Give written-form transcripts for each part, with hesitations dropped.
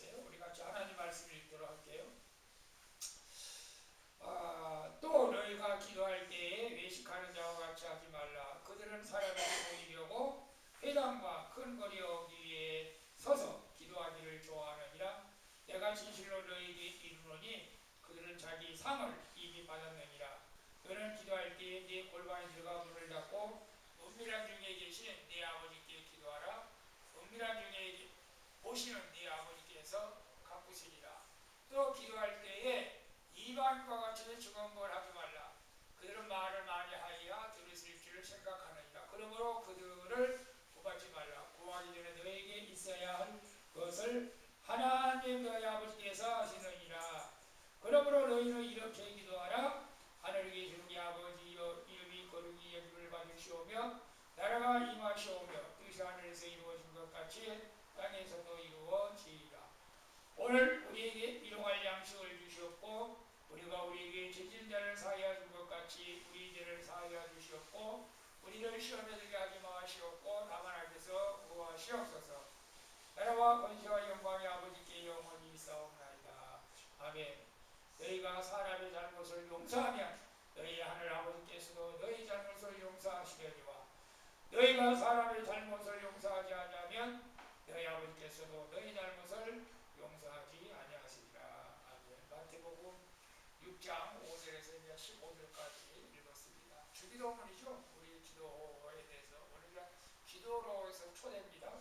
주세요. 우리 같이 하나님 말씀을 읽도록 할게요. 또 너희가 기도할 때에 외식하는 자와 같이 하지 말라. 그들은 사람을 보이려고 회당과 큰 거리 어귀에 서서 기도하기를 좋아하느니라. 내가 진실로 너희에게 이르노니 그들은 자기 상을 이미 받았느니라. 너는 기도할 때에 네 골방에 들어가 문을 닫고 은밀한 중에 계신 네 아버지께 기도하라. 은밀한 중에 보시는 네 아버지께서 갚으시리라. 또 기도할 때에 이방인과 같이 증언을 하지 말라. 그들은 말을 많이 하여야 들으실 줄을 생각하느니라. 그러므로 그들을 구하지 말라. 구하기 전에 너에게 있어야 할 것을 하나님 너희 아버지께서 하시느니라. 그러므로 너희는 이렇게 기도하라. 하늘에 계신 우리 아버지여, 이름이 거룩히 여김을 받으시오며 나라가 임하시오며 뜻이 하늘에서 이루어진 것 같이 땅에서도 이루어지리라. 오늘 우리에게 일용할 양식을 주시옵고 우리가 우리에게 죄진 자를 사하여 준 것 같이 우리 죄를 사하여 주시옵고 우리를 시험에 들게 하지 마시옵고 다만 악에서 구하시옵소서. 나라와 권세와 영광의 아버지께 영원히 있사옵나이다. 아멘. 너희가 사람의 잘못을 용서하면 너희 하늘 아버지께서도 너희 잘못을 용서하시려니와 너희가 사람의 잘못을 용서하지 않으면 너희 아버지께서도 너희 잘못을 용서하지 아니하시리라. 아멘. 마태복음 6장 5절에서 15절까지 읽었습니다. 주기도문이죠. 우리 기도에 대해서 우리가 기도로 해서 초대입니다.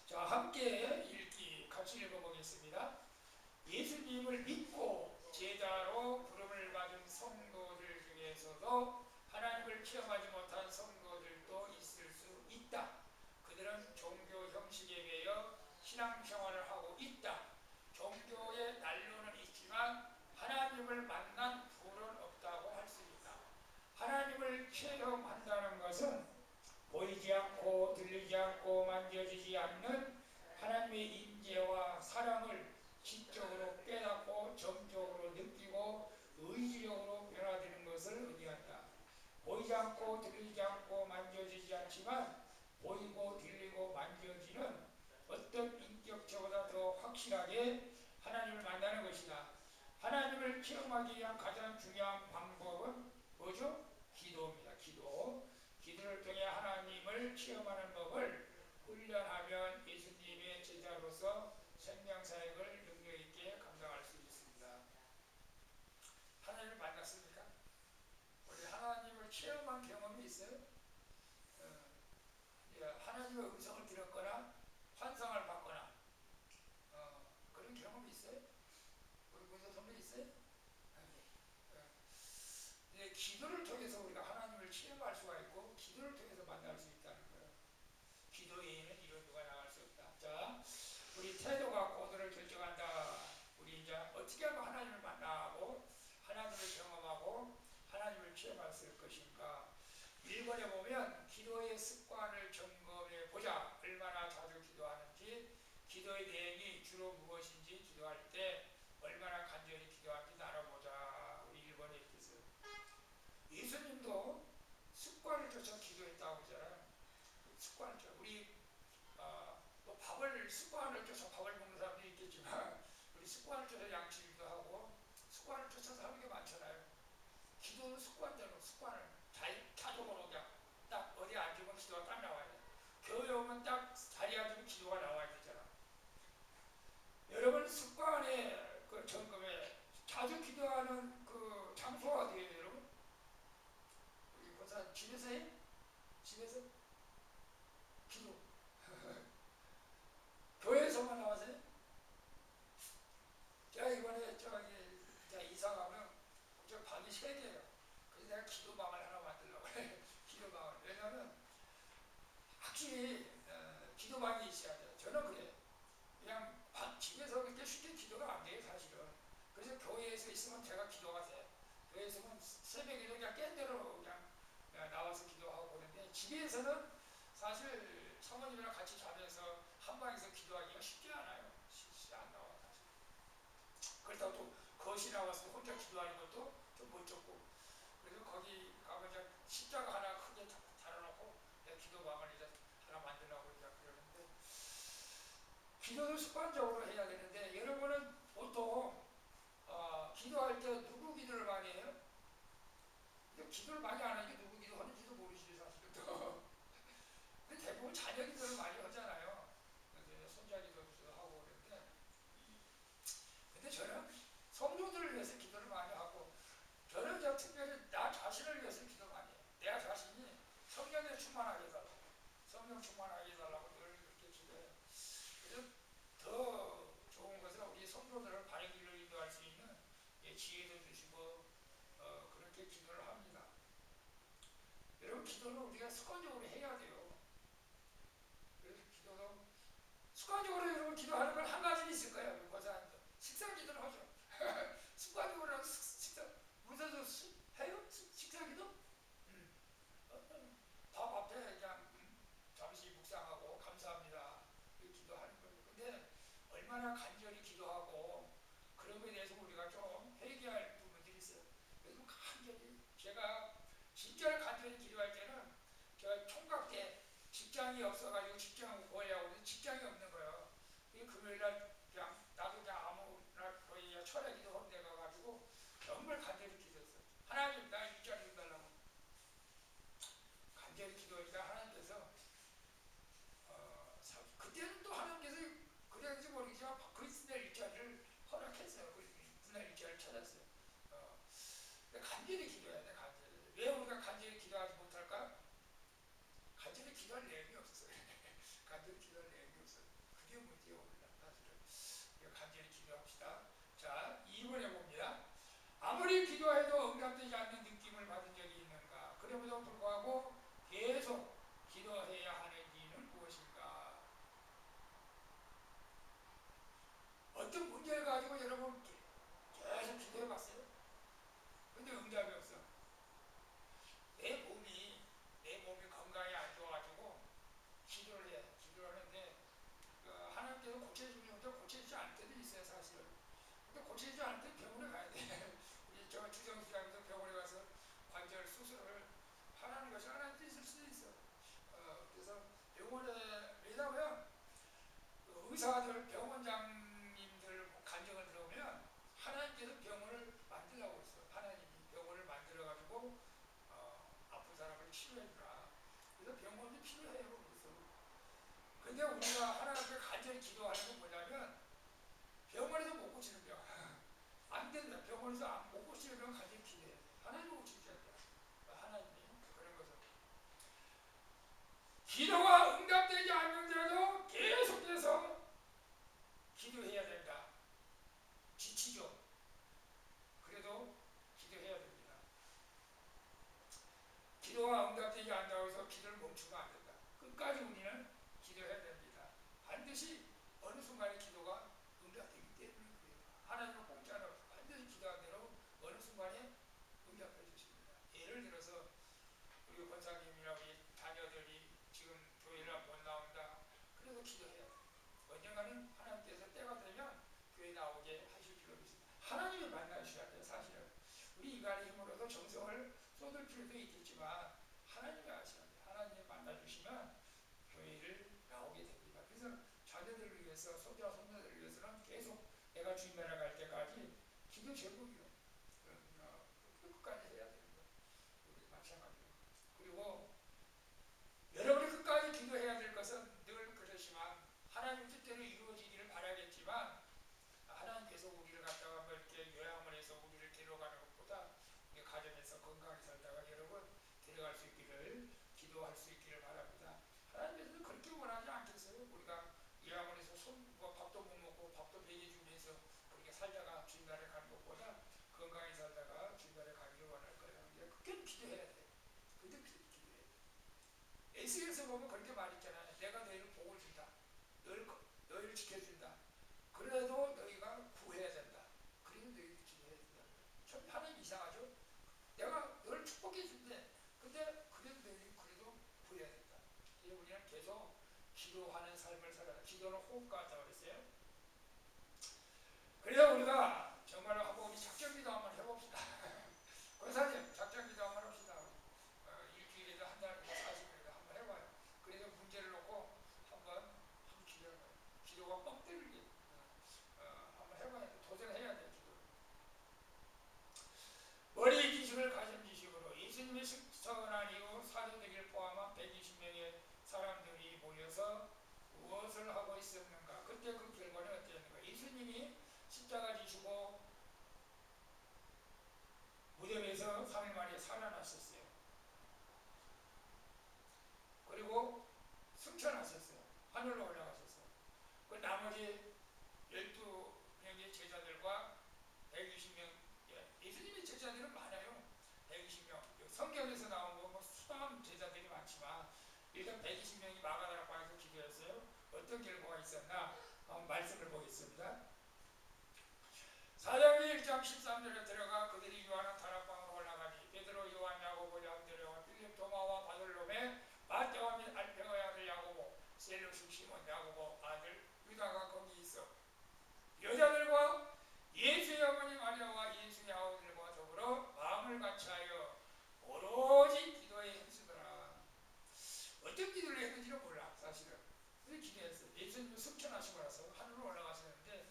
자, 함께 읽기 같이 읽어보겠습니다. 예수님을 믿고 제자로 부름을 받은 성도들 중에서도 하나님을 체험하지 못한 성도들도 있을 수 있다. 그들은 종교 형식에 매여 신앙생활을 하고 있다. 종교의 난로는 있지만 하나님을 만난 불은 없다고 할 수 있다. 하나님을 체험한다는 것은 보이지 않고 들리지 않고 만져지지 않는 하나님의 임재와 사랑을 지적으로 깨닫고 점적으로 느끼고 의지적으로 변화되는 것을 의미한다. 보이지 않고 들리지 않고 만져지지 않지만 보이고 들리고 만져지는 어떤 인격체보다 더 확실하게 하나님을 만나는 것이다. 하나님을 체험하기 위한 가장 중요한 방법은 뭐죠? 기도입니다. 기도를 통해 하나님을 체험하는 법을 훈련하면 예수님의 제자로서 생명사역을 능력있게 감당할 수 있습니다. 하나님을 만났습니까? 우리 하나님을 체험한 경험이 있어요? 하나님의 음성을 들었거나 환상을 받거나 그런 경험이 있어요? 우리 문서 선배 있어요? 기도를 통해서 우리가 하나님을 체험할 수가 있고 기도를 통해서 만날 수 있다는 거예요. 기도 외에는 이런 누가 나갈 수 없다. 자, 우리 태도가 고도를 결정한다. 우리 이제 어떻게 하면 하나님을 만나고 하나님을 경험하고 하나님을 체험할 수 있을 것인가. 1번에 보면 기도의 습관을 점검해 보자. 얼마나 자주 기도하는지, 기도의 내용이 주로 무엇인지, 기도할 때 얼마나 간절히 기도하는지 나눠보자. 우리 1번에 이렇게 있어요. 예수님도 습관을 쫓아 기도했다고 하잖아요. 습관을 쫓아. 우리 뭐 밥을 습관을 쫓아 밥을 먹는 사람도 있겠지만 우리 습관을 쫓아 양치기도 하고 습관을 쫓아서 하는 게 많잖아요. 기도는 습관대로 습관을 자동으로 그냥 딱 어디 앉으면 기도가 딱 나와야 돼. 교회 오면 딱 자리에 앉으면 기도가 나와야 되잖아. 여러분 습관의 그 점검에 자주 기도하는 그 장소가 어디예요, 여러분? 우리 보사 집에서 해? 집에서 기도. 교회에서만 나와서요? 제가 이번에 저기 이사 가면 저 방이 3개예요. 그래서 내가 기도방을 하나 만들려고 해. 기도방을. 왜냐면 확실히 기도방이 있어야 돼요. 저는 그래요. 그냥 집에서 그렇게 쉽게 기도가 안 돼요, 사실은. 그래서 교회에서 있으면 제가 기도가 돼요. 교회에서 있으면 새벽에도 그냥 깬 대로 그냥 나와서 기도하고 그러는데 집에서는 사실 사모님이랑 같이 자면서 한 방에서 기도하기가 쉽지 않아요. 쉽지 안 나와. 그렇다고 또 거실 나와서 혼자 기도하는 것도 좀 멋쩍고. 그래서 거기 가면 이제 십자가 하나 크게 달아놓고 내가 기도방을 이제 하나 만들려고 이제 그러는데 기도도 습관적으로 해야 되는데 여러분은 보통 기도할 때 누구 기도를 많이 해요? 기도를 많이 안 하니까 누구 기도하는지도 모르시죠 사실은 또. 근데 대부분 자녀 기도를 많이 하잖아요. 그래서 손자 기도도 하고 그랬는데 근데 저는 성도들을 위해서 기도를 많이 하고 저는 특별히 나 자신을 위해서 기도를 많이 해요. 내 자신이 성령에 충만하게 해달라고 성령 충만하게 해달라고 늘 그렇게 기도해요. 그래서 더 좋은 것은 우리 성도들을 바른 길로 인도할 수 있는 지혜도 주시고 그렇게 기도를 합니다. 여러분 기도는 우리가 습관적으로 해야 돼요. 그래서 기도도 습관적으로 여러분 기도하는 건 한 가지는 있을 거예요. 고사님도 식사 기도를 하죠. 습관적으로 식사 무서워서 해요? 식사 기도? 밥 앞에 그냥 잠시 묵상하고 감사합니다. 기도하는 거예요. 근데 얼마나 간절히 기도하고 그런 거에 대해서 우리가 좀 회개할 부분들이 있어요. 그래서 간절히 제가 진짜 간절히 기도할 때는 제가 총각 때 직장이 없어가지고 직장을 구하려고 해서 직장이 없는 거예요. 금요일날 그냥 나도 그냥 아무나 거의 철야 기도하는 데 가가지고 정말 간절히 기도했어요. 하나님 나 일자리 좀 달라고 간절히 기도하니까 하나님께서 그때는 또 하나님께서 그래야지 모르겠지만 그리스도의 일자리를 허락했어요. 그날 일자리를 찾았어요. 간절히 기도해야 돼. 간절히. 왜 우리가 간절히 기도하지 못할까? 간절히 기도할 내용이 없었어요. 간절히 기도할 내용이 없어요. 그게 문제예요. 우리가 사실은. 간절히 기도합시다. 자, 2번에 봅니다. 아무리 기도해도 응답되지 않는 느낌을 받은 적이 있는가? 그럼에도 불구하고 계속 기도해야 하는 이유는 무엇인가? 어떤 문제를 가지고 여러분 계속 기도해봤어요? 근데 응답이 없어. 내 몸이 건강이 안 좋아가지고 기도를 해. 기도를 하는데 하나님께서 고쳐주면 고쳐지지 않을 때도 있어요, 사실은. 근데 고쳐지지 않을 때 병원에 가야 돼. 우리 저 주정수장에서 병원에 가서 관절 수술을 하라는 것이 하나님 뜻일 수도 있어. 그래서 병원에 왜냐면 의사들, 병원장님들 간증을 들어보면 하나님께서 병원을 만들라고 했어. 하나님이 병원을 만들어가지고 아픈 사람을 치료해주라. 그래서 병원이 필요해요. 그래서 근데 우리가 하나님 앞에 간절히 기도하는 건 뭐냐면 병원에서 못 고치는 병. 안 된다. 병원에서 못 고치는 병 간절히 기도해야 돼. 하나님이 고치셔야 돼. 하나님이 그런 것을. 기도가 응답되지 않는데도 계속해서 기도해야 된다. 지치죠. 그래도 기도해야 됩니다. 기도가 응답되지 않는다고 해서 기도를 멈추면 안 된다. 끝까지 우리는 기도해야 됩니다. 반드시 어느 순간에 기도가 응답되기 때문에 그래요. 하나님은 공짜로 반드시 기도한 대로 어느 순간에 응답해 주십니다. 예를 들어서 우리 권사님이나 우리 자녀들이 지금 교회를 못 나온다. 그래도 기도해야 돼. 언젠가는 하나님께서 때가 되면 교회 나오게 하실 필요가 있습니다. 하나님이 만나주셔야 돼요. 사실은 우리 인간의 힘으로도 정성을 쏟을 필요도 있겠지만 하나님이 아셔야 돼요. 하나님이 만나주시면 교회를 나오게 됩니다. 그래서 자녀들을 위해서 손자 손녀들을 위해서는 계속 내가 주님 나라 갈 때까지 기도 제목이요. 끝까지 해야 되는 거예요. 우리 마찬가지로. 그리고 여러분이 끝까지 기도해야 될 것은 늘 그렇지만 하나님 뜻대로 이루어지기를 바라겠지만 하나님께서 우리를 갖다가 뭐 이렇게 요양을 해서 우리를 데려가는 것보다 우리 가정에서 건강히 살다가 여러분 데려갈 수 있기를 기도할 수 있기를 바랍니다. 하나님께서는 그렇게 원하지 않겠어요? 우리가 요양원에서 뭐 밥도 못 먹고 밥도 먹여주면서 그렇게 살다가 주님나라에 가는 것보다 건강히 살다가 주님나라에 가기를 원할 거예요. 그렇게 기도해야 돼. 근데 기도해야 돼. 에스겔서 보면 그렇게 말했잖아요. 내가 너희를 복을 준다. 너희를 지켜준다. 그래도 너희가 구해야 된다. 그래도 너희를 기도해야 된다. 참 하나님 이상하죠? 내가 너를 축복해 준대. 근데 그래도 너희를 그래도 구해야 된다. 그래서 우리는 계속 기도하는 삶을 살아야. 기도는 호흡과 같다고 그랬어요. 그래서 우리가 정말 한번 우리 작전기도 한번 해봅시다. 권사님 작전기도 한번 합시다. 일주일에도 한 달, 40일에도 한번 해봐요. 그래서 문제를 놓고 한번 기도해봐요. 기도가 뻥 하늘로 올라가셨어. 그 나머지 12명의 제자들과 120명, 예수님의 제자들은 많아요. 120명. 성경에서 나온 거 뭐 수많은 제자들이 많지만 일단 120명이 마가다락방에서 기도했어요. 어떤 결과가 있었나? 한번 말씀을 보겠습니다. 사도행전 1장 13절에 들어가 그들이 요한은 다락방으로 올라가니 베드로, 요한, 야고보, 안드레와 빌립, 도마와 바돌로메, 마태와 및 알페오의 아들 야고보, 셀루스 시몬 야고보 아들 유다가 거기 있어 여자들과 예수의 어머니 마리아와 예수의 아우들과 더불어 마음을 같이하여 오로지 기도에 힘쓰더라. 어떤 기도를 했는지는 몰라 사실은. 근데 기도했어요. 예수님은 승천하시고 나서 하늘로 올라가셨는데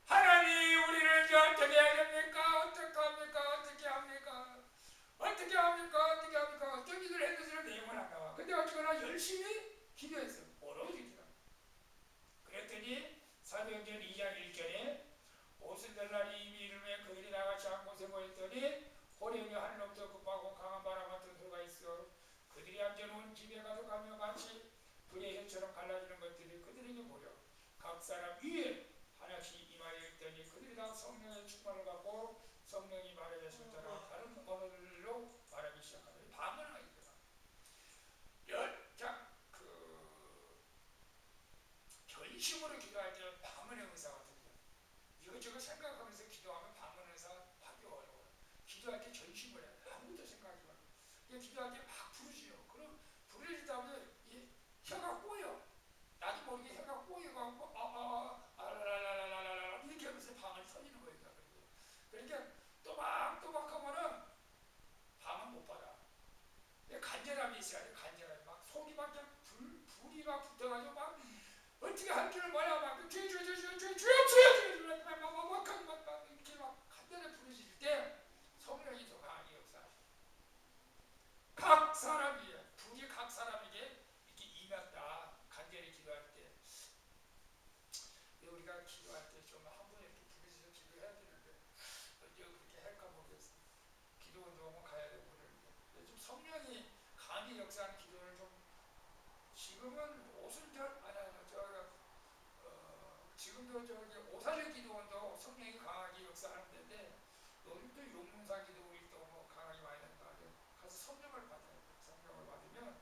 하나님 우리를 이제 어떻게 해야 됩니까? 어떻게 합니까? 어떻게 합니까? 어떻게 합니까? 어떻게 합니까? 어떤 기도를 했는지는 내용은 안 나와. 근데 어쨌거나 열심히 기도했어요. 오로지 기도. 그랬더니 사도행전 2장 1절에 옷을 될 날이 이미 이름에 그들이 나같이 한 곳에 모였더니 호련히 하늘로부터 급하고 강한 바람 같은 소리가 있어 그들이 앉아놓은 집에 가득하며 같이 불의 햇처럼 갈라지는 것들이 그들에게 보여 각 사람 위에 하나씩 임하여 있더니 그들이 다 성령의 충만을 받고 성령이 말하였을 때나 다른 언어들로 말하기 시작하더니 반문하게 되다. 전심으로 기도할 때 방언의 은사가 들려요. 이것저것 생각하면서 기도하면 방언의 은사가 하기 어려워요. 기도할 때 전심을 해야 돼. 아무것도 생각하지 말고. 기도할 때 막 부르지요. 그럼 부르짖다 보면 혀가 꼬여. 나도 모르게 혀가 꼬여가지고 아라라라라라라 이렇게 하면서 방언이 터지는 거예요. 그러니까 또박또박 하면은 방언 못 받아. 간절함이 있어야 돼. 간절함이 막 속이 막 불이 막 붙어가지고 막 어떻게 할 줄을 몰라 막 주여 이렇게 막 간절히 부르실 때 성령이 더 강하게 역사하셔. 각 사람이 불이 각 사람에게 이렇게 임했다. 간절히 기도할 때 우리가 기도할 때 좀 한 번 이렇게 부르짖어 기도해야 되는데 언제 그렇게 할까 모르겠어. 기도 운동은 가야 되고 그러는데 좀 성령이 강하게 역사하는 기도를 좀 지금은 오순절 지금도 저기 오사절 기도원도 성령이 강하게 역사하는 데인데 요즘도 용문사 기도원도 뭐 강하게 많이 된다. 가서 성령을 받아야 돼. 성령을 받으면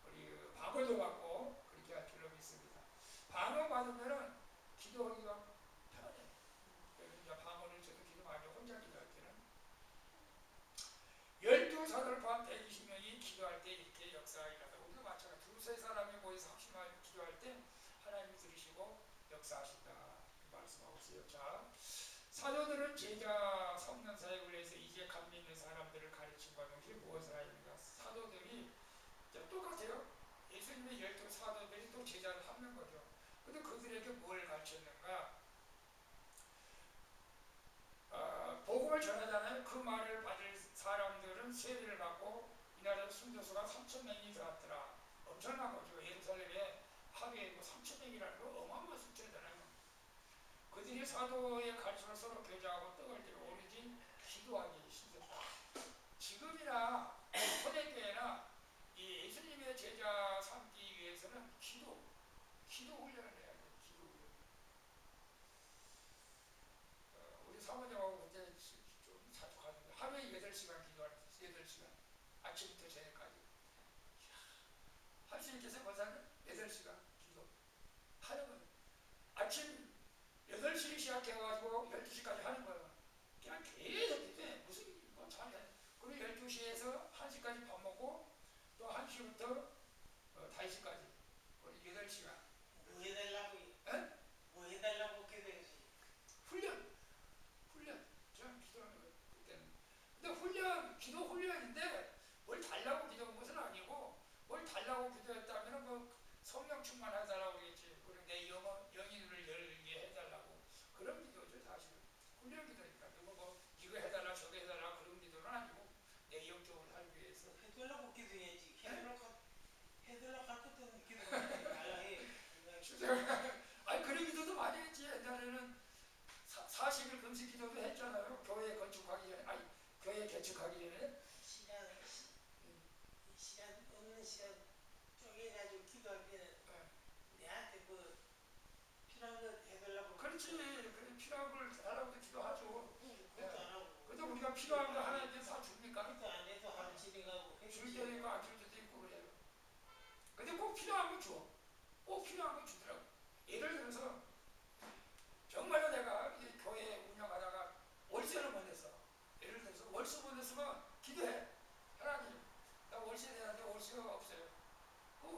우리 방언도 받고 그렇게 할 필요가 있습니다. 방언 받으면은 기도하기가 편해. 그래서 이제 방언을 저도 기도 많이 혼자 기도할 때는 12사도를 포함 120명이 기도할 때 이렇게 역사가 일어나다. 우리도 마찬가지. 두세 사람이 모여서 합심하여 기도할 때 하나님이 들으시고 역사하신다. 말씀하고 있어요. 자, 사도들은 제자 성령 사역을 위해서 이제 감리 있는 사람들을 가르침과 동시에 무엇을 하십니까? 사도들이 똑같아요. 예수님의 12 사도들이 또 제자를 삼는 거죠. 근데 그들에게 뭘 가르쳤는가? 복음을 전하잖아요. 그 말을 받을 사람들은 세례를 받고 이날에 순교수가 3,000명이 들어왔더라. 엄청난 거죠. 예루살렘에 하루에 3,000명이라는 거 어마어마한 숫자잖아요. 그들이 사도의 가르침을 서로 교제하고 떡을 들어 오로지 기도하기 시작했다. 지금이나 초대교회나 이 예수님의 제자 삼기 위해서는 기도 훈련을 해야 돼요. 기도 훈련. 우리 사모님하고 그때 좀 자주 가는데 하루에 8시간 기도하는 8시간 아침부터 저녁까지 할 수 있겠어요? 권사님? 8시간 기도 하는 거예요. 아침 8시 시작해가지고 12시까지 하는 거예요. 그냥 계속 기도해. 무슨 뭐 잘해. 그리고 12시에서 1시까지 밥 먹고 또 1시부터 5시까지 우리 8시간 뭐 해달라고 에? 뭐 해달라고 기도했지. 훈련 저는 기도하는 거예요. 그때는. 근데 기도 훈련인데 뭘 달라고 기도한 것은 아니고 뭘 달라고 기도했다면 뭐 성령 충만해달라고 그랬지. 그리고 내 영의 눈을 열게 해달라고 그런 기도죠. 사실은 훈련 기도니까 누구 뭐 이거 해달라 저거 해달라 그런 기도는 아니고 내 영적으로 살기 위해서 해달라고 기도해야지. 해달라고 할 것도 기도하지 말라 해. 아니 그런 기도도 많이 했지. 옛날에는 40일 금식 기도도 했잖아요. 교회 건축하기 전에 교회 개축하기 전에 시간 없는 시간 쪼개가지고 기도할 때는 그렇지. 그래, 필요한 걸 하라고 기도하죠. 그것도 안 하고. 근데 우리가 필요한 거 하나님께서 다 줍니까? 그것도 안 해서 하루 집에 가고 줄 때도 있고 안 줄 때도 있고 그래요. 근데 꼭 필요한 거 줘. 꼭 필요한 거 주더라고. 예를 들어서 정말로 내가 이 교회 운영하다가 월세를 못 냈어. 예를 들어서 월세 못 냈으면 기도해. 하나님, 나 월세 내는데 월세가 없어요.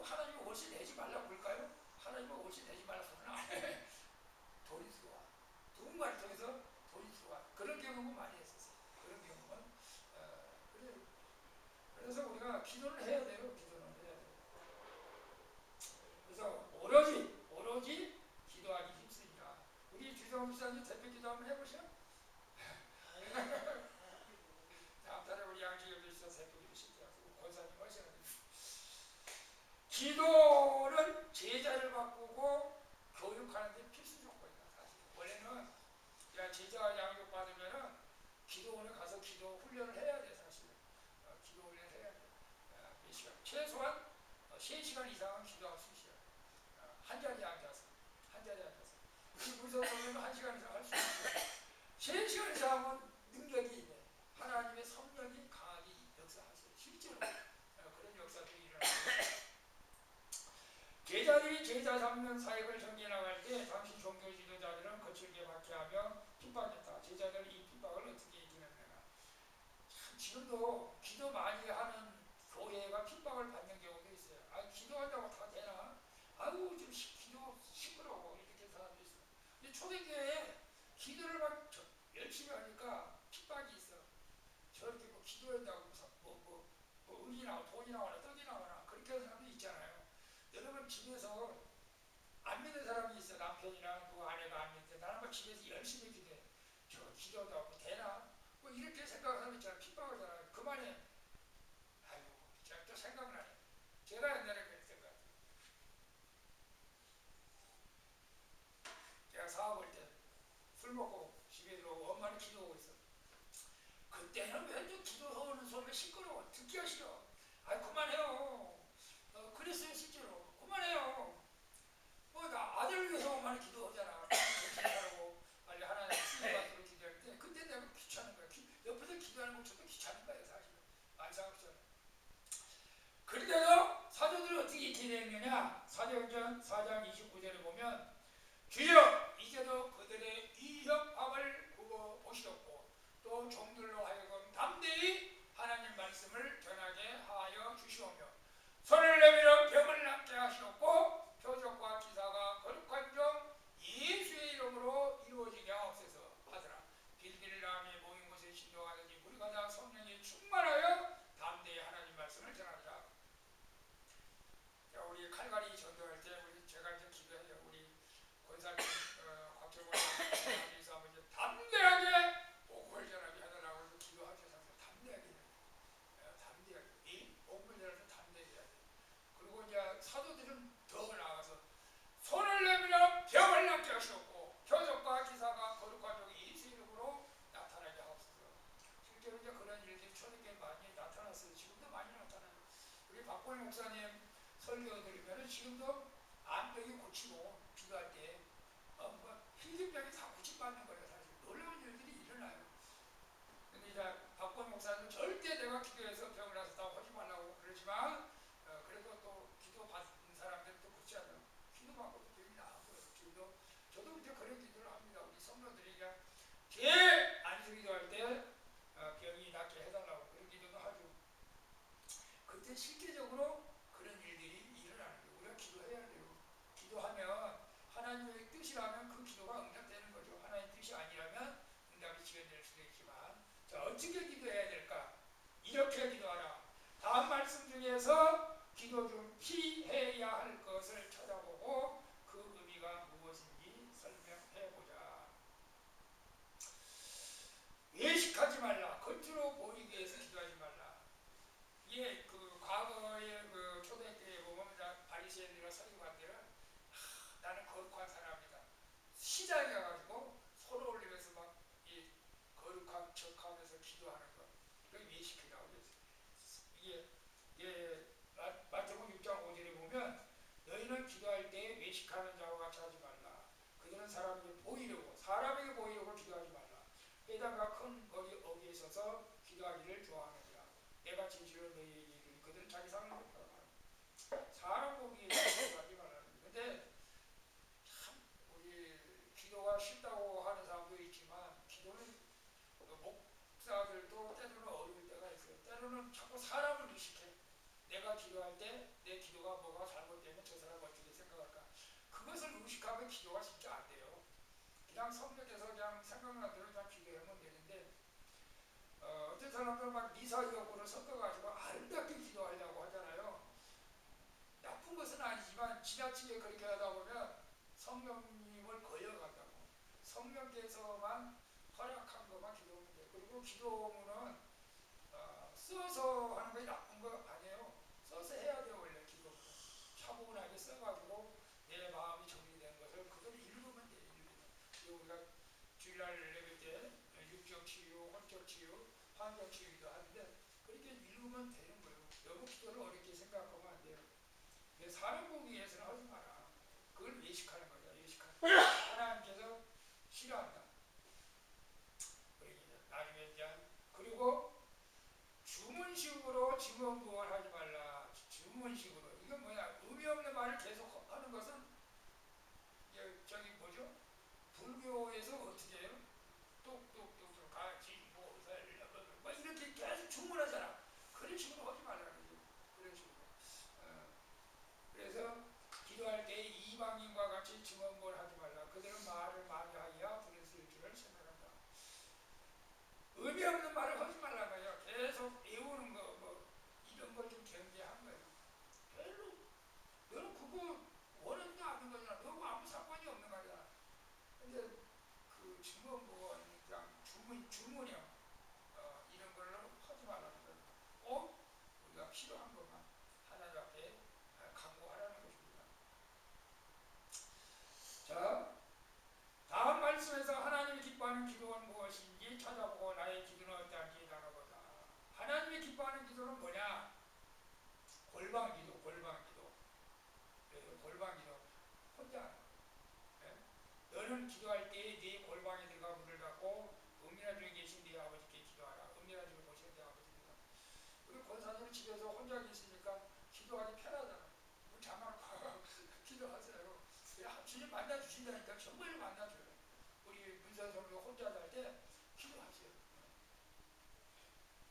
하나님이 월세 내지 말라고 그럴까요? 하나님은 월세 내지 말라고 안 해. 돈이 들어와. 누군가를 통해서 돈이 들어와. 그런 경험은 많이 했었어요. 그런 경험은. 그래. 그래서 우리가 기도를 해야 돼요. 기도는 해야 돼요. 그래서 오로지 기도하기 힘쓰니라. 우리 주정 목사님 대표 기도 한번 해보셔. 다음 달에 우리 양주에도 있어서 대표 기도 시켜서 권사님 하셔야 돼요. 기도는 제자를 바꾸고 교육하는 데 필수 조건이다. 사실 원래는 제자 양육 받으면은 기도원에 가서 기도 훈련을 해야 돼. 사실 기도 훈련을 해야 돼. 몇 시간 최소한 3시간 이상은 기도할 수 있어요. 한 자리에 앉아서 우리 무서우면 1시간 이상 할 수 있어요. 3시간 이상은 능력이 있네. 하나님의 성령이 강하게 역사하세요. 실제로 그런 역사들이 일어나요. 제자들이 제자 잡는 사역을 전개나갈 때 당시 종교 지도자들은 거칠게 박해하며 핍박했다. 제자들 이 핍박을 어떻게 이기는가? 지금도 기도 많이 하는 교회가 핍박을 받는 경우도 있어요. 기도한다고 다 되나? 아유 좀 기도 시끄러워 이렇게 사람도 있어요. 근데 초대교회에 기도를 막 열심히 하니까 핍박이 있어. 저렇게 뭐 기도한다고 은이 나와 돈이 나오나 떡이 나오나 그렇게 하는 사람도 있잖아요. 여러분 집에서 안 믿는 사람이 있어. 남편이나 누구 아내가 안 믿는데 나는 뭐 집에서 열심히 기도해. 저 기도하다고 되나? 뭐 이렇게 생각하는 사람 있잖아. 핍박을 잘하는. 그만해. 아이고 제가 또 생각나네. 제가 옛날에 그랬던 것 같아요. 제가 사업할 때 술 먹고 집에 들어오고 엄마는 기도하고 있어. 그때는 왠지 기도하는 소리가 시끄러워. 듣기가 싫어. 그만해요. 그랬어요 실제로. 그만해요. 나 아들을 위해서 엄마는 기도하잖아. 기도하라고 빨리 하나님 쓰임받도록 기도할 때 그때 내가 귀찮은 거야. 옆에서 기도하는 것도 귀찮은 거야 사실은. 안상없잖아. 그런데도 사도들이 어떻게 기도했느냐? 사도행전 4장 29절에 보면 주여 이제도 그들의 위협함을 보시옵고 또 종들로 하여금 담대히 하나님 말씀을 전하게 하여 주시오며 손을 내밀어 병을 낫게 하시옵고 표적과 기사가 거룩한 종 예수의 이름으로 이루어지게 하옵소서 하더라. 빌빌람에 모인 곳에 신도하더니 우리가 다 성령에 충만하여 담대히 하나님 말씀을 전하자. 우리 칼갈이 전도할 때 제가 이제 기도해요. 우리 권사님 곽철권 선생님께서 이제 담대하게 복음을 전하게 하더라고. 기도하셔서 담대하게 이 복음을 전할 때 담대하게 해야 돼. 그리고 이제 사도들은 더 나아가서 손을 내밀어 병을 낫게 하시옵고 표적과 기사가 거룩한 종이 예수 이름으로 나타나게 하옵소서. 실제로 이제 그런 일들이 초대교회에 많이 나타났어요. 지금도 많이 나타나요. 우리 박보일 목사님 설교 들으면 지금도 암병이 고치고 기도할 때 흰진병이 다 고침받는 거예요. 사실 놀라운 일들이 일어나요. 근데 이제 박보일 목사님은 절대 내가 기도해서 병을 낫았다고 하지 말라고 그러지만 그래도 또 기도 받은 사람들은 또 그렇지 않아요. 기도 받고도 병이 나아요. 지금도 저도 이제 그런 기도를 합니다. 우리 성도들이 제일 안수 기도할 때 병이 낫게 해달라고 그런 기도도 하죠. 그때 실제적으로 그런 일들이 일어나는 거예요. 우리가 기도해야 돼요. 기도하면 하나님의 뜻이라면 그 기도가 응답되는 거죠. 하나님의 뜻이 아니라면 응답이 지연될 수도 있지만 자, 어떻게 기도해야 될까? 이렇게 기도하라. 다음 말씀 중에서 기도 중 피해야 할 것을 찾아보고 그 의미가 무엇인지 설명해보자. 외식하지 말라. 겉으로 보이기 위해서 기도하지 말라. 이게 과거의 초대교회에 보면 바리새인들과 서기관들은 나는 거룩한 사람이다. 시장에 가가지고 서로 올리면서 막 이 거룩한 척하면서 기도하는 거. 그게 외식이라고 그랬어요. 이게 마태복음 6장 5절에 보면 너희는 기도할 때 외식하는 자와 같이 하지 말라. 그들은 사람에게 보이려고 사람에게 보이려고 기도하지 말라. 회당과 큰 거리 어귀에 서서 기도하기를 좋아하느니라. 내가 진실로 너희에게 이르니 그들은 자기 상을 높여라. 사람 보기에 기도하지 말라는 거예요. 근데 참 우리 기도가 쉽다고 하는 사람도 있지만 기도는 목사들도 때로는 어려울 때가 있어요. 때로는 자꾸 사람을 의식해. 내가 기도할 때 내 기도가 뭐가 잘못되면 저 사람 어떻게 생각할까? 그것을 의식하면 기도가 진짜 안 돼요. 그냥 성령께서 그냥 생각나는 대로 그냥 기도하면 되는데 어떤 사람들은 막 미사여구를 섞어가지고 아름답게 기도하려고 하잖아요. 나쁜 것은 아니지만 지나치게 그렇게 하다 보면 성령님을 거역한다고. 성령께서만 허락한 것만 기도하면 돼요. 그리고 기도문은 써서 하는 것이 나쁜 거 아니에요. 써서 해야 돼요. 원래 기도문은 차분하게 써가지고 내 마음이 정리된 것을 그대로 읽으면 돼요. 읽으면. 우리가 주일날 예배 때 육정치유, 혼적치유, 환경치유도 하는데 그렇게 읽으면 되는 거예요. 너무 기도를 어렵게 생각하면 안 돼요. 사람 보기 위해서는 하지 마라. 그걸 외식하는 거죠. 외식하는 거. 하나님께서 싫어한다. 나중에 이제 그리고 주문식으로 증언부원하지 말라. 주문식으로 이건 뭐야? 의미 없는 말을 계속 하는 것은 저기 뭐죠? 불교에서 어떻게 해요? 똑똑똑똑 같이 뭐 이렇게 계속 주문하잖아. 그런 식으로 하지 말라는 거죠. 그런 식으로. 그래서 기도할 때 이방인과 같이 증언을 하지 말라. 그들은 말을 많이 하여야 들었을 줄을 생각한다. 의미 없는 말을 하지 말라고요. 계속 외우는 거, 뭐 이런 걸 좀 경계한 거예요. 별로 너는 그거 원하는 게 아닌 거잖아. 너하고 아무 상관이 없는 거잖아. 근데 그 증언부원 그냥 주문형 이런 걸로 하지 말라는 거예요. 꼭 우리가 필요한 것만 하나님 앞에 강구하라는 것입니다. 자, 다음 말씀에서 하나님이 기뻐하는 기도는 무엇인지 찾아보고 나의 기도는 어떠한지 나눠보자. 하나님이 기뻐하는 기도는 뭐냐? 골방기도, 골방기도. 골방기도 혼자 하는 거예요. 너는 기도할 때에 네 골방에 들어가 문을 닫고 은밀한 중에 계신 네 아버지께 기도하라. 은밀한 중에 보시는 네 아버지입니다. 우리 권사님은 집에서 혼자 계시니까 기도하기 편하잖아. 문 잠가놓고 기도하세요. 주님 만나주신다니까 정말로 만나줘요. 우리 문사성도 혼자 잘 때 기도하세요.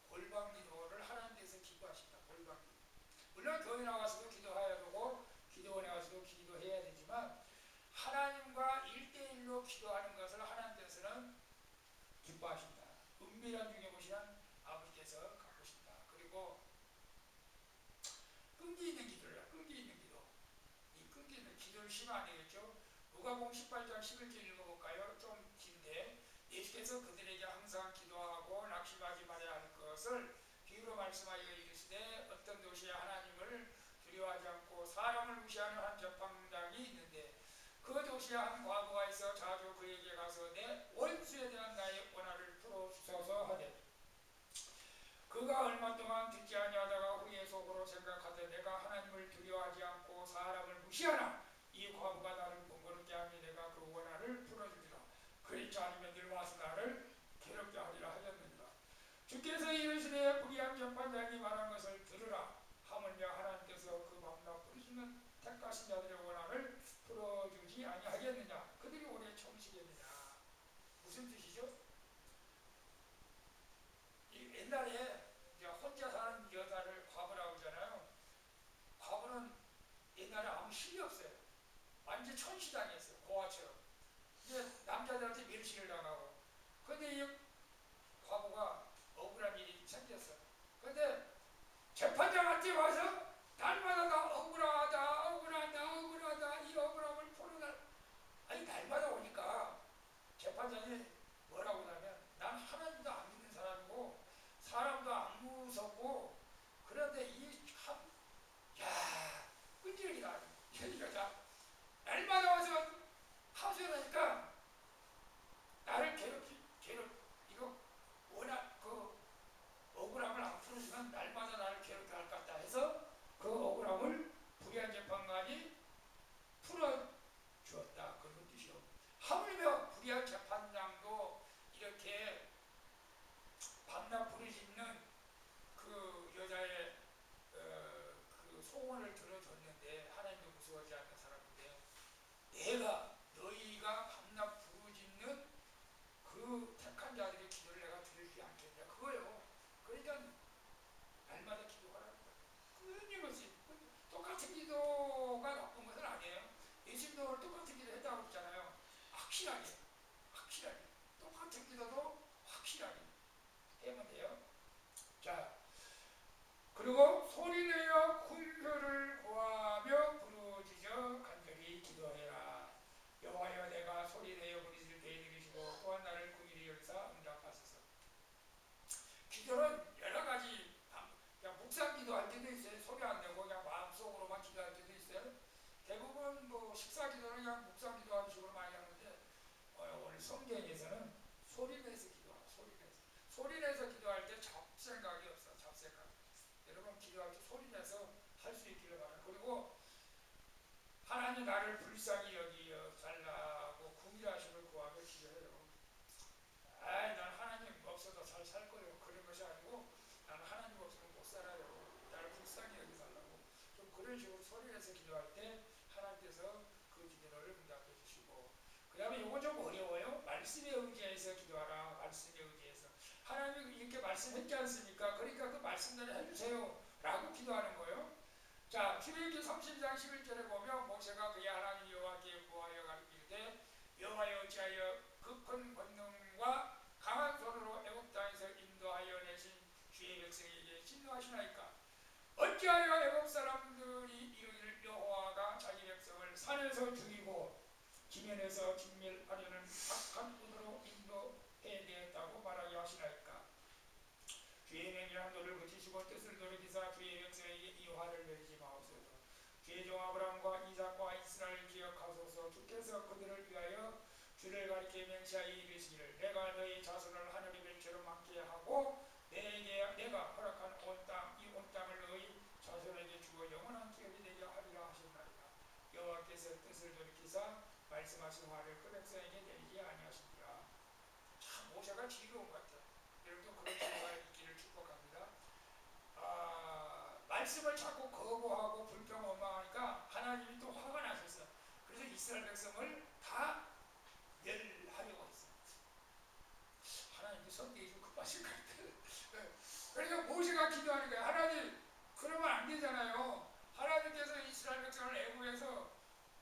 골방 기도를 하나님께서 기도하신다. 골방 기도. 물론 교회 나와서도 기도해야 되고 기도원에 와서도 기도해야 되지만 하나님과 1대1로 기도하는 것을 하나님께서는 기뻐하신다. 은밀한 중에 보시는 아버지께서 갚으신다. 그리고 끈기 있는 기도를 끈기 있는 기도. 이 끈기 있는 기도를 쉬면 안 되겠죠. 누가복음 18장 11절 읽어볼까요? 좀 긴데 예수께서 그들에게 항상 기도하고 낙심하지 말아야 할 것을 비유로 말씀하여 이르시되 어떤 도시에 하나님을 두려워하지 않고 사람을 무시하는 한 전방당이 있는데 그 도시에 한 과부가 있어 자주 그에게 가서 내 원수에 대한 나의 원한을 풀어주소서 하되 그가 얼마 동안 듣지 아니하다가 후에 속으로 생각하되 내가 하나님을 두려워하지 않고 사람을 무시하나 이 과부가 나를 번거롭게 하니 내가 그 원한을 풀어주리라. 그렇지 않으면 늘 와서 나를 괴롭게 하리라 하였느니라. 주께서 이르시되 불의한 전판장이 말한 것을 들으라 하물며 하나님께서 그 밤낮 부르시는 택하신 자들의 원한을 풀어주지 아니하겠느냐. 그들이 오래 청시겠느냐. 무슨 뜻이죠? 옛날에 혼자 사는 여자를 과부라고 하잖아요. 과부는 옛날에 아무 힘이 없어요. 완전 천시당했어요. 고아처럼. 이제 남자들한테 멸시를 당하고. 근데 이 과부가 억울한 일이 생겼어. 근데 재판장한테 와서 날마다 나 억울하다, 억울하다, 억울하다, 이 억울함을 풀어달. 아니 날마다 오니까 재판장이 뭐라고 하냐면 난 하나님도 안 믿는 사람이고 사람도 안 무섭고 그런데 이 참, 야, 끈질기다. 이 여자 날마다 와서 하소연하니까 나를 괴롭 용서하지 않는 사람인데요. 내가 너희가 밤낮 부르짖는 그 택한 자들의 기도를 내가 들지 않겠냐 그거예요. 그러니까 날마다 기도하라는 거예요. 끊임없이 똑같은 기도가 나쁜 것은 아니에요. 예수님도 오늘 똑같은 기도 했다고 했잖아요. 확실하게 똑같은 기도도 확실하게 하면 돼요. 자, 그리고 소리내어 군표를 구하며 부르짖어 간절히 기도해라. 여호와여 내가 소리내어 부르짖을 때에 들으시고 또한 나를 긍휼히 여기사 응답하소서. 기도는 여러 가지 그냥 묵상 기도할 때도 있어요. 소리 안 내고 그냥 마음속으로만 기도할 때도 있어요. 대부분 뭐 식사 기도는 그냥 묵상 기도하는 식으로 많이 하는데 오늘 성경에서는 소리 내서 기도하라. 소리 내서 기도할 때 잡생각이 없어. 잡생각. 여러분 기도할 때 소리 내서 할 수 있기를 바라. 그리고 하나님 나를 불쌍히 여기어 달라고 궁일하심을 구하며 기도해요. 난 하나님 없어도 잘 살 거예요. 그런 것이 아니고 나는 하나님 없으면 못 살아요. 나를 불쌍히 여기 달라고 좀 그런 식으로 소리 내서 기도할 때 하나님께서 그 기도를 응답해 주시고, 그 다음에 이건 좀 어려워요. 말씀에 의지해서 기도하라. 말씀에 의지해서 하나님이 이렇게 말씀했지 않습니까? 그러니까 그 말씀대로 해주세요 라고 기도하는 거예요. 자, 출애굽기 30장 11절에 보면 모세가 그의 하나님 여호와께 구하여 가르치되 여호와여 어찌하여 그 큰 권능과 강한 손으로 애굽 땅에서 인도하여 내신 주의 백성에게 진노하시나이까? 어찌하여 애굽 사람들이 이르기를 여호와가 자기 백성을 산에서 죽이고 지면에서 진멸하려는 악한 운으로 인도해내었다고 말하게 하시나이까? 주의 맹렬한 노를 그치시고 뜻을 돌이키사 주의 백성에게 이 화를 내리지 마옵소서. 주의 종 아브라함과 이삭과 이스라엘을 기억하소서. 주께서 그들을 위하여 주를 가리켜 맹세하여 이르시기를 내가 너희 자손을 하늘의 별처럼 많게 하고 내가 허락한 이 온 땅을 너희 자손에게 주어 영원한 기업이 되게 하리라 하셨나이다. 여호와께서 뜻을 돌이키사 말씀하신 화를 그 백성에게 내리지 아니하시니라. 참 모세가 지혜로운 것 같아요. 여러분도 그런 지혜가 있기를 축복합니다. 말씀을 자꾸 거부하고 불평원망하니까 하나님이 또 화가 나셨어요. 그래서 이스라엘 백성을 다 멸하려고 했어요. 하나님도 성격이 좀 급하신 것 같아요. 그러니까 모세가 기도하는 거예요. 하나님, 그러면 안 되잖아요. 하나님께서 이스라엘 백성을 애굽에서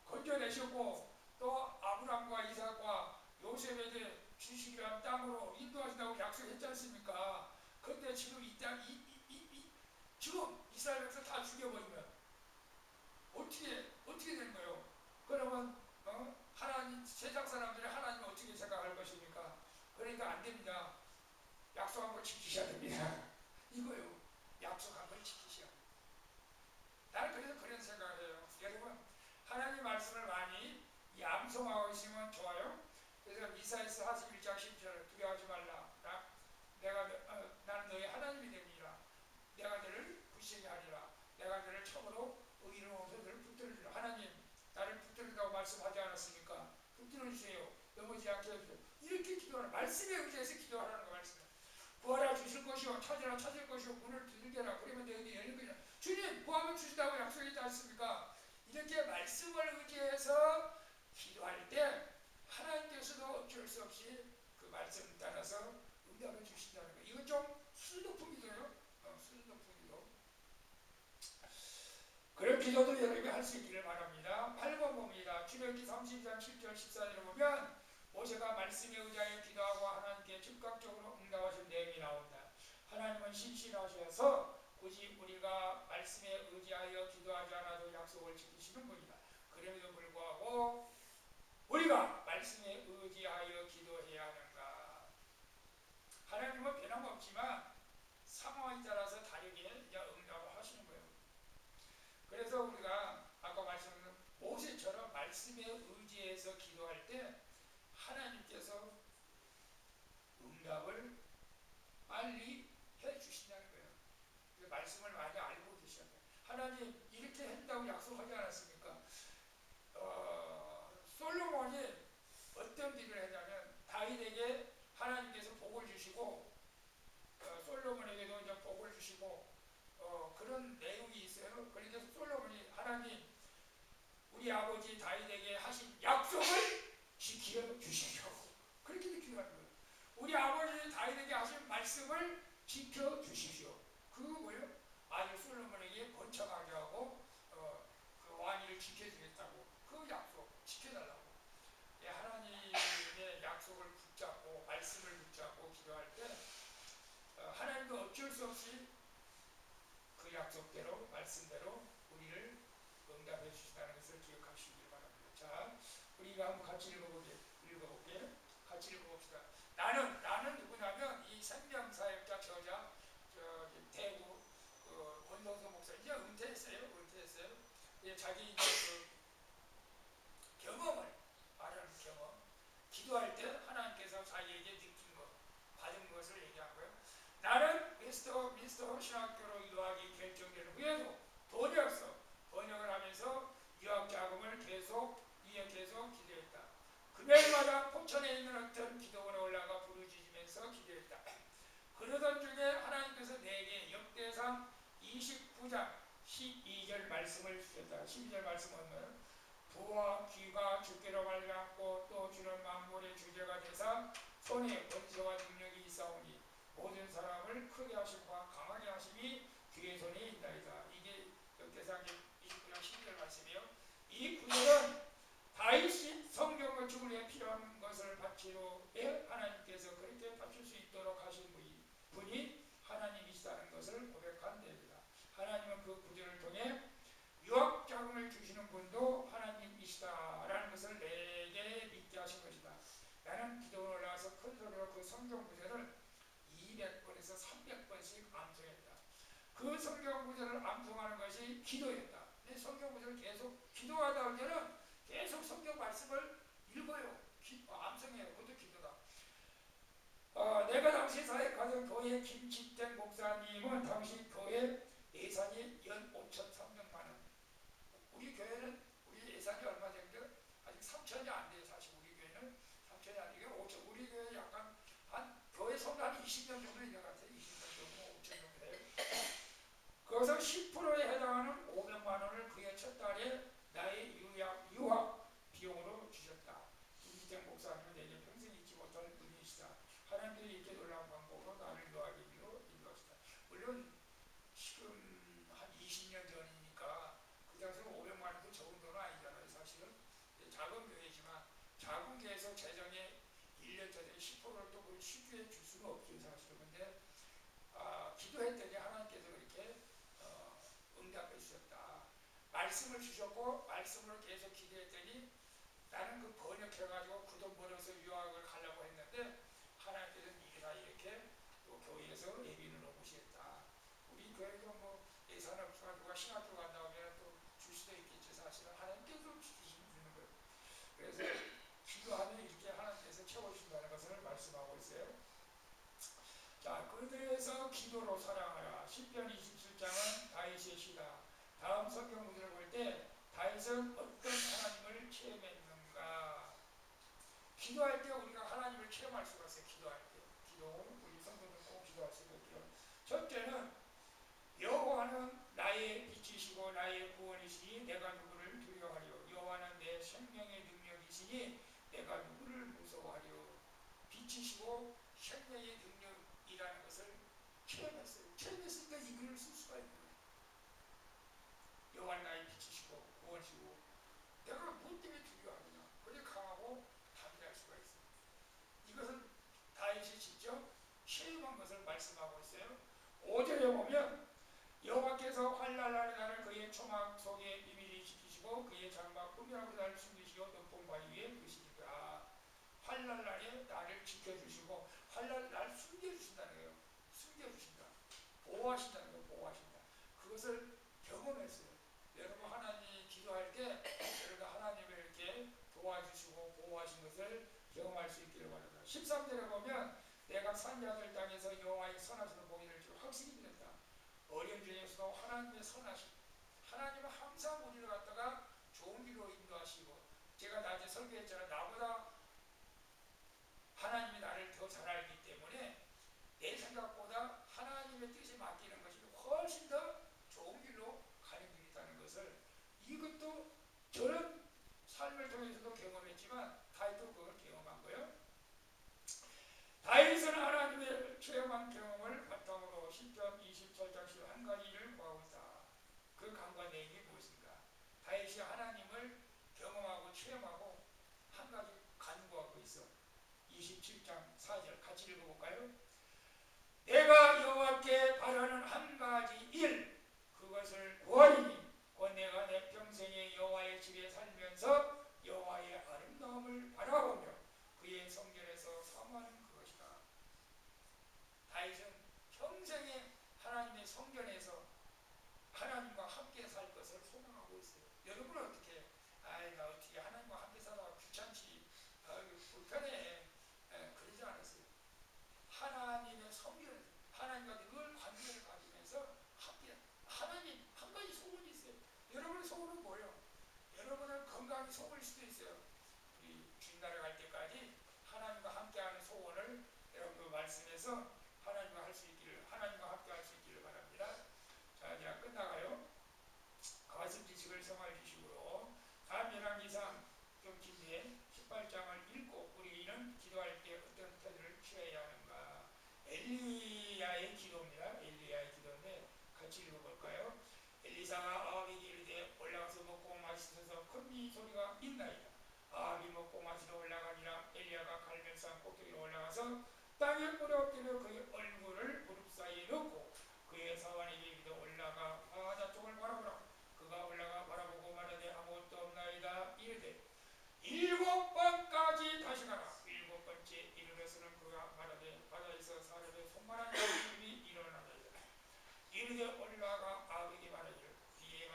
건져내셨고 또 아브라함과 이삭과 요셉에게 주시기로 한 땅으로 인도하신다고 약속했지 않습니까? 그런데 지금 이 땅, 지금 이스라엘 백성 다 죽여버리면 어떻게 되는 거예요? 그러면 하나님, 세상 사람들이 하나님을 어떻게 생각할 것입니까? 그러니까 안 됩니다. 약속한 걸 지키셔야 됩니다. 이거요. 약속한 걸 지키셔야 됩니다. 나는 그래서 그런 생각을 해요. 여러분, 하나님 말씀을 많이 암송하고 있으면 좋아요. 그래서 이사야서 41장 10절 두려워하지 말라. 나는 너의 하나님이 됩니다. 내가 너를 굳세게 하리라. 내가 너를 처음으로 의로워서 너를 붙들어주라. 하나님, 나를 붙들으라고 말씀하지 않았습니까? 붙들어주세요. 넘어지지 않게 해주세요. 이렇게 기도하는, 말씀에 의지해서 기도하라는 거 말씀이에요. 구하라 주실 것이요, 찾으라 찾을 것이요, 문을 두들겨라 그러면 너희들이 열릴 거냐. 주님, 구하면 주신다고 약속했지 않습니까? 이렇게 말씀을 의지해서 기도할 때 하나님께서도 어쩔 수 없이 그 말씀 따라서 응답을 주신다는 거예요. 이건 좀 수준 높은 기도예요. 수준 높은 기도. 그런 기도도 여러분이 할 수 있기를 바랍니다. 8번 봅니다. 출애굽기 30장 7절 14절을 보면 모세가 말씀에 의지하여 기도하고 하나님께 즉각적으로 응답하신 내용이 나온다. 하나님은 신실하셔서 굳이 우리가 말씀에 의지하여 기도하지 않아도 약속을 지키시는 분이다. 그럼에도 불구하고 우리가 말씀에 의지하여 기도해야 하는가? 하나님은 변함없지만 상황에 따라서 다르게 응답을 하시는 거예요. 그래서 우리가 아까 말씀드린 모세처럼 말씀에 의지해서 기도할 때 하나님께서 응답을 빨리 해주신다는 거예요. 말씀을 많이 알고 계셔야 돼요. 하나님 이렇게 했다고 약속하지 않았습니까? 솔로몬이 어떤 기도를 했냐면 다윗에게 하나님께서 복을 주시고 솔로몬에게도 이제 복을 주시고 그런 내용이 있어요. 그러니까 솔로몬이 하나님 우리 아버지 다윗에게 하신 약속을 지켜 주십시오. 그렇게 기도하는 거예요. 우리 아버지 다윗에게 하신 말씀을 지켜 주십시오. 그거 뭐예요? 아들 솔로몬에게 번창하게 하고 그 왕위를 지켜주겠다고 그 약속 지켜달라고. 예, 하나님의 약속을 붙잡고 말씀을 붙잡고 기도할 때 하나님도 어쩔 수 없이 그 약속대로 말씀대로 우리를 응답해 주시다는 것을 기억하시길 바랍니다. 자, 우리가 한번 같이 읽어볼게요. 같이 읽어봅시다. 나는 누구냐면 이 생명사역자 저자 대구 권동수 목사 이제 은퇴했어요. 예, 자기 이제 그 경험을 말하는 경험. 기도할 때 하나님께서 자기에게 느낀 것, 받은 것을 얘기한 거예요. 나는 미스터 신학교로 유학이 결정된 후에도 돈이 없어 번역을 하면서 유학 자금을 계속 기도했다. 금요일마다 포천에 있는 어떤 기도원에 올라가 부르짖으면서 기도했다. 그러던 중에 하나님께서 내게 역대상 29장 12절 말씀을 주셨다. 12절 말씀은 부와 귀가 주께로 말려갖고 또 주는 만물의 주제가 되사 손에 권세와 능력이 있사오니 모든 사람을 크게 하심과 강하게 하심이 그의 손에 있나이다. 이게 역대상 29장 12절 말씀이에요. 이 구절은 다윗이 성경 건축을 위해 필요한 것을 바치로 하나님께서 그렇게 바칠 수 있도록 하신 분이 하나님이시다는 것을 고백한 데입니다. 하나님은 그 구절을 통해 유학 자금을 주시는 분도 하나님이시다라는 것을 내게 믿게 하신 것이다. 나는 기도에 올라와서 큰 소리로 그 성경 구절을 200번에서 300번씩 암송했다. 그 성경 구절을 암송하는 것이 기도였다. 근데 성경 구절을 계속 기도하다 할 때는 계속 성경 말씀을 읽어요. 암송해요. 그것도 기도다. 내가 당시 사역하던 교회 김치택 목사님은 당시 교회 예산이 연 5,300만 원. 우리 교회는 우리 예산이 얼마 정도? 아직 3천이 안 돼요. 사실 우리 교회는 3천이 안 돼요. 5천. 우리 교회 약간 한 교회 성난 20년 정도 있는 것 같아요. 20년 정도, 5천 정도 돼요. 거기서 10%에 해당하는 500만 원을 그의 첫 달에 나의 유학 비용으로 주셨다. 김기정 목사님은 내게 평생 잊지 못할 분이시다. 하나님들이 이렇게 놀라운 방법으로 나를 유학의 길로 인도하시다. 물론 지금 한 20년 전이니까 그 당시에 500만 원도 적은 돈은 아니잖아요. 사실은 작은 교회지만 작은 교회에서 재정에 1년 전에 10%를 또 쉽게 줄 수는 없죠. 사실은. 근데 기도했더니 하나님께서 그렇게 응답해 주셨다. 말씀을 주셨고 말씀으로 계속 기도했더니 나는 그 번역해가지고 그 돈 벌어서 유학을 가려고 했는데 하나님께서 네가 이렇게 또 교회에서 예비를 넣으시겠다. 우리 교회도 뭐 예산 없어가 누가 신학교 간다고 하면 또 줄 수도 있겠지. 사실은 하나님께서 주시는 거예요. 그래서 기도하면 이렇게 하나님께서 채워주신다는 것을 말씀하고 있어요. 자, 그들에서 기도로 사랑하라. 시편 27장은 다윗의 시다. 다음 성경 구절을 볼 때 다윗은 어떤 하나님을 체험했는가? 기도할 때 우리가 하나님을 체험할 수가 있어요. 기도할 때. 우리 성도들 꼭 기도할 수가 있죠. 첫째는 여호와는 나의 빛이시고 나의 구원이시니 내가 누구를 두려워하리요. 여호와는 내 생명의 능력이시니 내가 누구를 무서워하리요. 빛이시고 생명의 능력이라는 것을 체험했어요. 체험했으니까 이 글을 쓸 수가 있는 거예요. 여호와는 나의 빛이시고 구원이시고 내가 무엇 때문에 두려워하느냐. 그렇게 강하고 담대할 수가 있어요. 이것은 다윗이 직접 체험한 것을 말씀하고 있어요. 5절에 보면 여호와께서 환난날에 나를 그의 초막 속에 비밀히 지키시고 그의 장막 꾸미라고 나를 숨기시고 높은 바위 위에 두시리라. 환난날에 나를 지켜주시고 환난날 나를 숨겨주신다는 거예요. 숨겨주신다. 보호하신다는 거예요. 보호하신다. 그것을 경험했어요. 여러분 하나님 기도할 때 여러분 하나님을 이렇게 도와주시고 보호하신 것을 경험할 수 있기를 바랍니다. 13절에 보면 내가 산자들 땅에서 여호와의 선하심을 보기를 줄 확실히 믿었다. 어려운 중에서도 하나님의 선하심. 하나님은 항상 우리를 갖다가 좋은 길로 인도하시고 제가 낮에 설교했잖아요. 나보다 하나님이 나를 더 잘 알기 때문에 내 생각보다 하나님의 뜻에 맡기는 것이 훨씬 더 좋은 길로 가는 길이라는 것을 이것도 저는 모르지만 다윗도 그걸 경험한 거예요. 다윗은 하나님의 체험한 경험을 바탕으로 시편 27장 11가지를 구하고 있다. 그 강과 내용이 무엇인가? 다윗이 하나님을 경험하고 체험하고 한 가지 간구하고 있어. 27장 4절 같이 읽어볼까요? 내가 여호와께 바라는 한 가지 일, 그것을 구하리니 곧 내가 내 평생에 여호와의 집에 살면서 여호와의 아름다움을 바라보며 그의 성전에서 사모하는 것이다. 다윗은 평생에 하나님의 성전에서 하나님과 함께 살 것을 소망하고 있어요. 여러분은 어떻게? 아이, 나 어떻게 하나님과 함께 살아 귀찮지, 불편해. 그러지 않았어요. 하나님의 성전, 하나님과 늘 관계를 가지면서 함께. 하나님 한 가지 소원이 있어요. 여러분의 소원은 뭐예요? 여러분은 건강히 소원일 수도 있어요. 우리 주님나라 갈 때까지 하나님과 함께하는 소원을 여러분 말씀에서 하나님과 할 수 있기를, 하나님과 함께 할 수 있기를 바랍니다. 자, 이제 끝나가요. 가슴 지식을 성할 주시고요. 다음 열왕기상 좀 긴데 18장을 읽고 우리는 기도할 때 어떤 태도를 취해야 하는가. 엘리야의 기도입니다. 엘리야의 기도인데 같이 읽어볼까요? 엘리사가 아합에게 이르되 올라가서 먹고 마시소서. 큰 이 소리가 있나이다. 아합이 먹고 마시러 올라가니라. 엘리야가 갈멜산 꼭대기로 올라가서 땅에 뿌려엎드려 그의 얼굴을 무릎 사이에 넣고 그의 사환에게 이르되 올라가 바다 쪽을 바라보라. 그가 올라가 바라보고 말하되 아무것도 없나이다. 이르되 7번까지 다시 가라. 7번째 이르러서는 그가 말하되 바다에서 사람의 손만한 일이 일어나나이다. 이르되 올라가 아합에게 말하기를 비에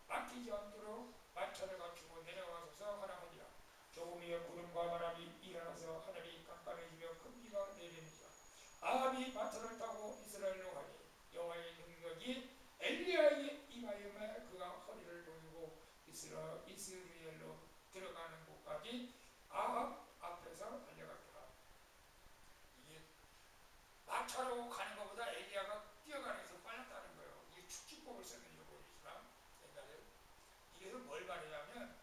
막히지 않도록 마차를 갖추고 내려가소서 하라 하니라. 조금 후에 구름과 바람이 일어나서 하늘이 깜깜해지며 큰 비가 내리니라. 아합이 마차를 타고 이스라엘로 가니 여호와의 능력이 엘리야에게 임하여매 그가 허리를 돌리고 이스라엘로 들어가는 곳까지 아합 앞에서 달려갔더라. 이게 마차로 가는 것보다 엘리야가 뛰어가는 것이 빨랐다는 거예요. 이게 축지법을 썼는지 모르지만 옛날에 이래서 뭘 말하냐면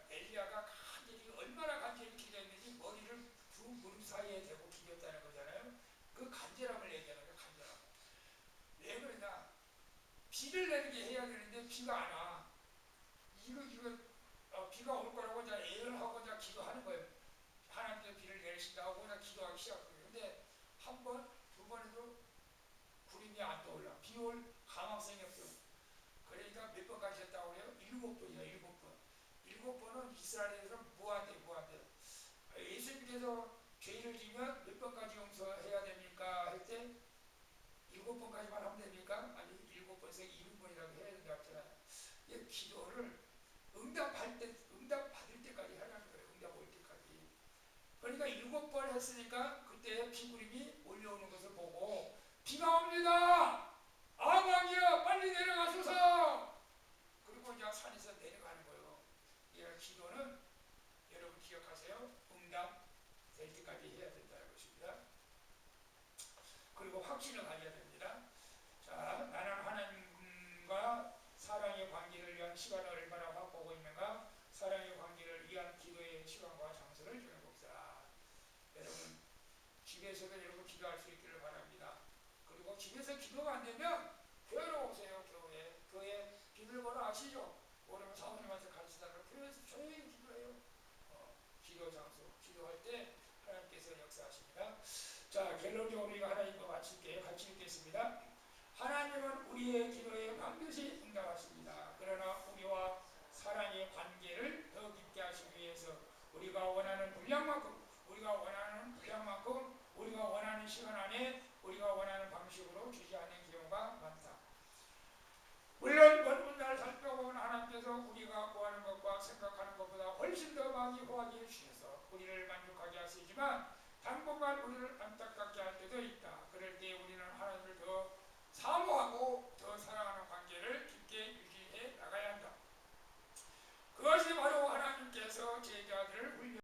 엘리야가 간절히 얼마나 간절히 기도했는지 머리를 두 무릎 사이에 대고 기도했다는 거잖아요. 그 간절함을 얘기하는 거예요. 간절함. 왜 그러냐? 비를 내리게 해야 되는데 비가 안 와. 비가 올 거라고 이제 예언하고 이제 기도하는 거예요. 하나님께서 비를 내리신다 하고 이제 기도하기 시작해요. 근데 한 번, 두 번에도 구름이 안 떠올라. 비 올 가망성이 없어. 그러니까 몇 번까지 했다고 그래요? 7번이야, 7번. 7번은 이스라엘에서 무한대. 예수님께서 죄를 지면 몇 번까지 용서해야 됩니까? 할 때 7번까지만 하면 됩니까? 아니 7번씩 200번이라도 해야 된다고 했잖아요. 이 기도를 응답받을 때까지 하라는 거예요. 응답 올 때까지. 그러니까 7번 했으니까 그때 비구름이 올려오는 것을 보고 비가 옵니다. 아방이여 빨리 내려가소서. 그리고 이제 산에서 내려가는 거예요. 이 기도는 여러분 기억하세요. 응답 될 때까지 해야 된다는 것입니다. 그리고 확신을 가져야 됩니다. 자, 나는 하나님과 사랑의 관계를 위한 시간을 얼마나 확보하고 있는가? 사랑의 관계를 위한 기도의 시간과 장소를 정해봅시다. 여러분 집에서도 여러분 기도할 수 있기를 바랍니다. 그리고 집에서 기도가 안 되면 교회로 오세요. 교회 비밀번호 아시죠? 오늘 사모님한테 가르치다가 교회에서 조용히 기도해요. 기도 장소, 기도할 때 하나님께서 역사하십니다. 자, 결론적으로 우리가 하나님과 마칠게요. 같이 읽겠습니다. 하나님은 우리의 기도에 반드시 응답하십니다. 그러나 우리와 사랑의 관계를 더 깊게 하시기 위해서 우리가 원하는 분량만큼 우리가 원하는 시간 안에 우리가 원하는 방식으로 주지 않는